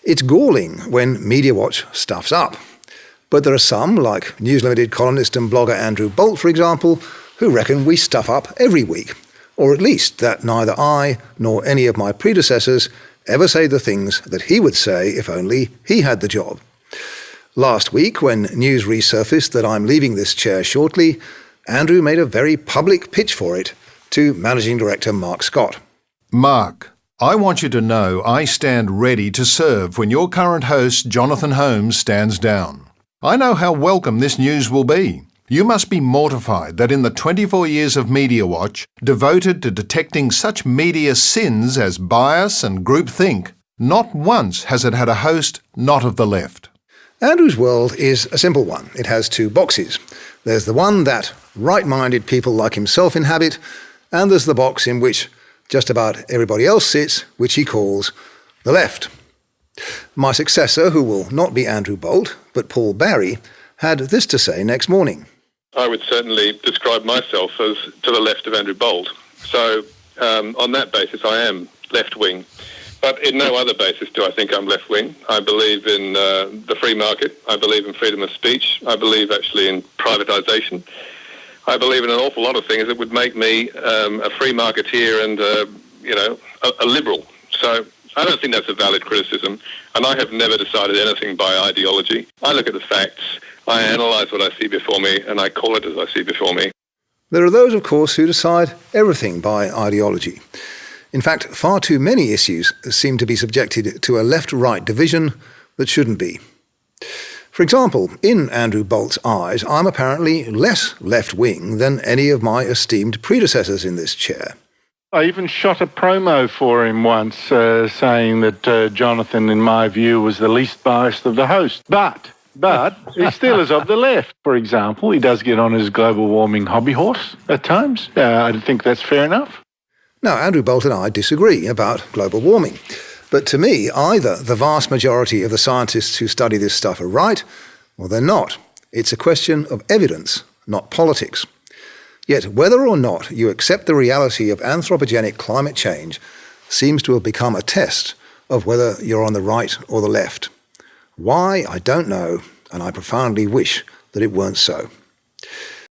It's galling when MediaWatch stuffs up. But there are some, like News Limited columnist and blogger Andrew Bolt, for example, who reckon we stuff up every week, or at least that neither I nor any of my predecessors ever say the things that he would say if only he had the job. Last week, when news resurfaced that I'm leaving this chair shortly, Andrew made a very public pitch for it to Managing Director Mark Scott. Mark, I want you to know I stand ready to serve when your current host, Jonathan Holmes, stands down. I know how welcome this news will be. You must be mortified that in the 24 years of MediaWatch, devoted to detecting such media sins as bias and groupthink, not once has it had a host not of the left. Andrew's world is a simple one. It has two boxes. There's the one that right-minded people like himself inhabit, and there's the box in which just about everybody else sits, which he calls the left. My successor, who will not be Andrew Bolt, but Paul Barry, had this to say next morning. I would certainly describe myself as to the left of Andrew Bolt. So on that basis, I am left-wing. But in no other basis do I think I'm left-wing. I believe in the free market. I believe in freedom of speech. I believe actually in privatisation. I believe in an awful lot of things that would make me a free marketeer and, a liberal. So I don't think that's a valid criticism. And I have never decided anything by ideology. I look at the facts, I analyse what I see before me, and I call it as I see before me. There are those, of course, who decide everything by ideology. In fact, far too many issues seem to be subjected to a left-right division that shouldn't be. For example, in Andrew Bolt's eyes, I'm apparently less left-wing than any of my esteemed predecessors in this chair. I even shot a promo for him once, saying that Jonathan, in my view, was the least biased of the hosts. But he still is of the left. For example, he does get on his global warming hobby horse at times. I think that's fair enough. Now, Andrew Bolt and I disagree about global warming. But to me, either the vast majority of the scientists who study this stuff are right, or they're not. It's a question of evidence, not politics. Yet whether or not you accept the reality of anthropogenic climate change seems to have become a test of whether you're on the right or the left. Why, I don't know, and I profoundly wish that it weren't so.